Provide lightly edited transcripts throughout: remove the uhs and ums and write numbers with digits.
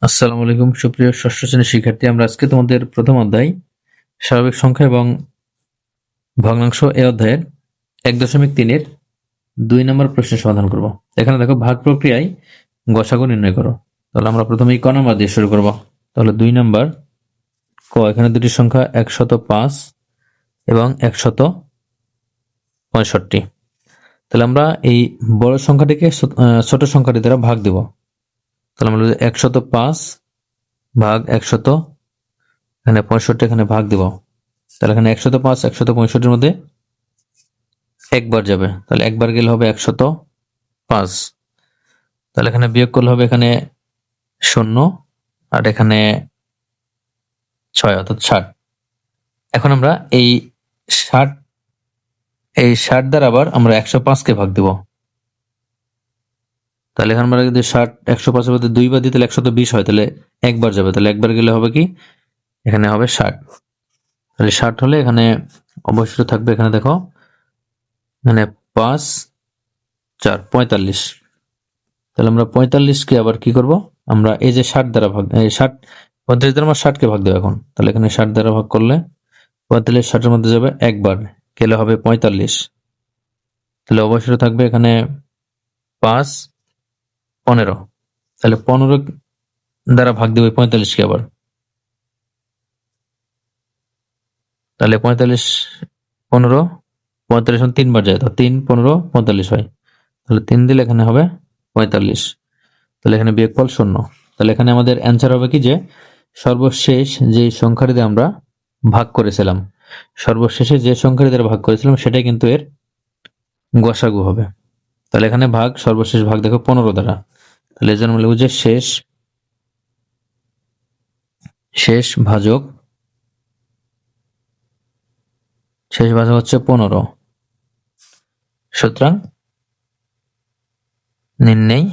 আসসালামু আলাইকুম সুপ্রিয় ষষ্ঠ শ্রেণীর শিক্ষার্থী। আমরা আজকে তোমাদের প্রথম অধ্যায় স্বাভাবিক সংখ্যা এবং ভগ্নাংশ এই অধ্যায়ের 1.3-এর 2 নম্বর প্রশ্নের সমাধান করব। এখানে দেখো ভাগ প্রক্রিয়ায় গসাগু নির্ণয় করো। তাহলে আমরা প্রথমেই ক নাম্বার দিয়ে শুরু করব। তাহলে 2 নাম্বার ক, এখানে দুটি সংখ্যা 105 এবং 165। তাহলে আমরা এই বড় সংখ্যাটিকে ছোট সংখ্যাটি দ্বারা ভাগ দেব। তাহলে আমরা 105 ভাগ 100 এখানে 65 এখানে ভাগ দেব। তাহলে এখানে 105 165 মধ্যে একবার যাবে, তাহলে একবার গেলে হবে 105। তাহলে এখানে বিয়োগ করলে হবে এখানে 0 আর এখানে 6 অর্থাৎ 60। এখন আমরা এই 60 দ্বারা আবার আমরা 105-কে ভাগ দেব। তাহলে এখানে আমরা যদি 60 105-এর মধ্যে 2 বার দিই তাহলে 120 হয়, তাহলে একবার যাবে, তাহলে একবার গেলে হবে কি এখানে হবে 60। তাহলে 60 হলে এখানে অবশ্যই থাকবে, এখানে দেখো এখানে 5 4 45। তাহলে আমরা 45-কে আবার কি করব, আমরা এই যে 60 দ্বারা ভাগ, এই 60 35 দ্বারা আমরা 60-কে ভাগ দেব এখন। তাহলে এখানে 60 দ্বারা ভাগ করলে 45 60-এর মধ্যে যাবে একবার, গেলে হবে 45। তাহলে অবশ্যই থাকবে এখানে 5 15। তাহলে 15 দ্বারা ভাগ দেব 45-কে আবার। তাহলে 45 15 45 তিনবার যায়, তো 3 15 45 হয়। তাহলে 3 দিলে এখানে হবে 45। তাহলে এখানে বিয়োগফল 0। তাহলে এখানে আমাদের অ্যান্সার হবে কি যে সর্বশেষ যে সংখ্যাটি দিয়ে আমরা ভাগ করেছিলাম, সর্বশেষে যে সংখ্যাটি দ্বারা ভাগ করেছিলাম সেটাই কিন্তু এর গসাগু হবে। তাহলে এখানে ভাগ, সর্বশেষ ভাগ দেখো 15 দ্বারা। তাহলে এই জন্য আমরা লিখব যে শেষ ভাজক হচ্ছে 15। সুতরাং নির্ণয়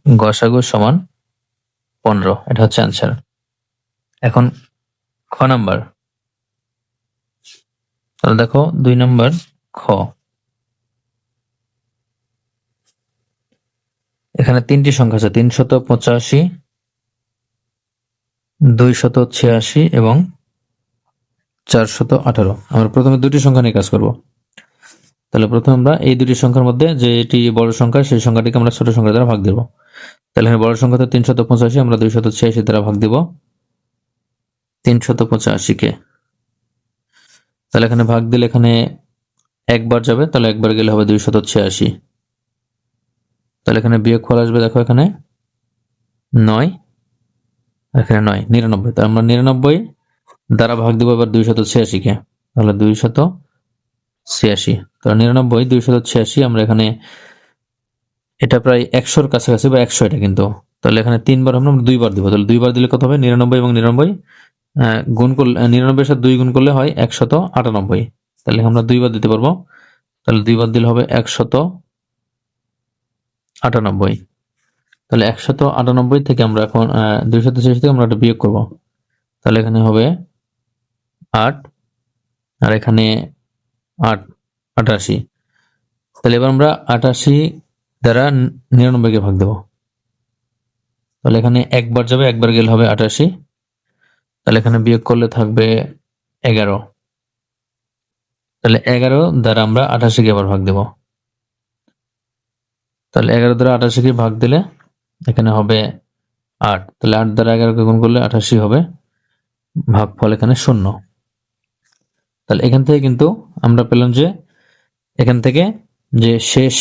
গসাগু সমান 15, এটা হচ্ছে অ্যান্সার। এখন খ নাম্বার, তাহলে দেখো 2 নাম্বার খ, এখানে 3টি সংখ্যা আছে 385 286 এবং 418। আমরা প্রথমে দুটি সংখ্যা নিয়ে কাজ করব। তাহলে প্রথমে আমরা এই দুটি সংখ্যার মধ্যে যে এটি বড় সংখ্যা সেই সংখ্যাটিকে আমরা ছোট সংখ্যা দ্বারা ভাগ দেব। তাহলে এখানে বড় সংখ্যা তো 385, আমরা 286 দ্বারা ভাগ দেব 385-কে। তাহলে এখানে ভাগ দিলে এখানে একবার যাবে, তাহলে একবার গেলে হবে 286। তাহলে এখানে বিয়োগফল আসবে, দেখো এখানে 9, এখানে 9 99। তাহলে আমরা 99 দ্বারা ভাগ দেবো এবার 286-কে। তাহলে 286, তাহলে 99 286 আমরা এখানে এটা প্রায় 100-র কাছাকাছি বা 100 এটা কিন্তু। তাহলে এখানে 3 বার আমরা 2 বার দিব, তাহলে 2 বার দিলে কত হবে 99 এবং 99 গুণ করলে 99-এর সাথে 2 গুণ করলে হয় 198। তাহলে আমরা 2 বার দিতে পারবো, তাহলে 2 বার দিলে হবে 198। তাহলে 198 থেকে আমরা এখন 286 থেকে আমরা একটা বিয়োগ করব। তাহলে এখানে হবে 8 আর এখানে 8 88। তাহলে এবার আমরা 88 দ্বারা 99-কে ভাগ দেব। তাহলে এখানে একবার যাবে, একবার গেলে হবে 88। তাহলে এখানে বিয়োগ করলে থাকবে 11। তাহলে 11 দ্বারা আমরা 88-কে আবার ভাগ দেব। তাহলে 11 দ্বারা 88-কে ভাগ দিলে এখানে হবে 8। তাহলে 8 দ্বারা 11-কে গুণ করলে 88 হবে, ভাগফল এখানে 0। তাহলে এখান থেকে কিন্তু আমরা পেলাম যে এখান থেকে যে শেষ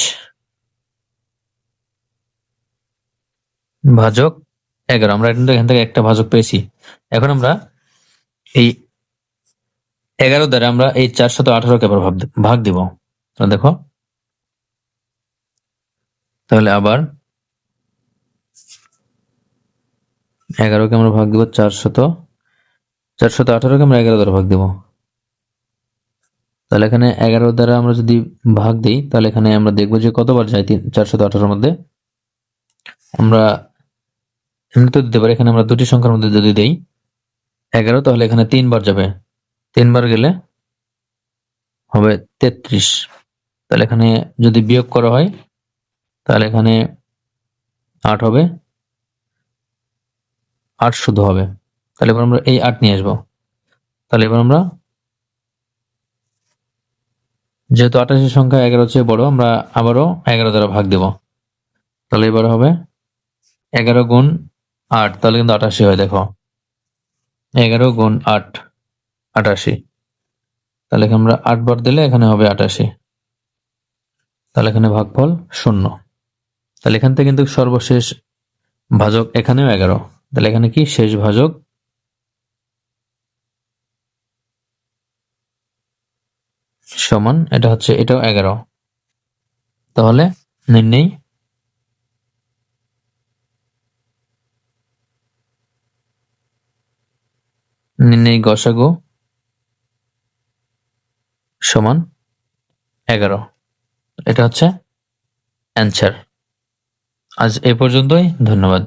ভাজক 11, আমরা এখান থেকে একটা ভাজক পেয়েছি। এখন আমরা এই 11 দ্বারা আমরা এই 418-কে আবার ভাগ দিব। দেখো তাহলে আবার 11-কে আমরা ভাগ দিব 418-কে আমরা 11 দ্বারা ভাগ দিব। তাহলে এখানে 11 দ্বারা আমরা যদি ভাগ দিই তাহলে এখানে আমরা দেখবো যে কতবার যায় 418-র মধ্যে। আমরা এমনিতে দিতে পারি, এখানে আমরা দুটি সংখ্যার মধ্যে যদি দেই 11, তাহলে এখানে 3 বার যাবে, 3 বার গেলে হবে 33। তাহলে এখানে যদি বিয়োগ করা হয় তাহলে এখানে 8 হবে, 8 শুধু হবে। তাহলে এবার আমরা এই 8 নিয়ে আসবো। তাহলে এবার আমরা, যেহেতু 88 সংখ্যা 11 চেয়ে বড়, আমরা আবারও 11 দ্বারা ভাগ দেব। তাহলে এবার হবে 11 গুণ 8, তাহলে কিন্তু 88 হয়। দেখো 11 গুণ 8, 88। তাহলে এখানে আমরা 8 বার দিলে এখানে হবে 88। তাহলে এখানে ভাগফল 0। তাহলে এখান থেকে কিন্তু সর্বশেষ ভাজক এখানেও 11। তাহলে এখানে কি শেষ ভাজক সমান, এটা হচ্ছে, এটাও 11। তাহলে নির্ণয় গসাগু সমান 11। এটা হচ্ছে অ্যান্সার। আজ এ পর্যন্তই, ধন্যবাদ।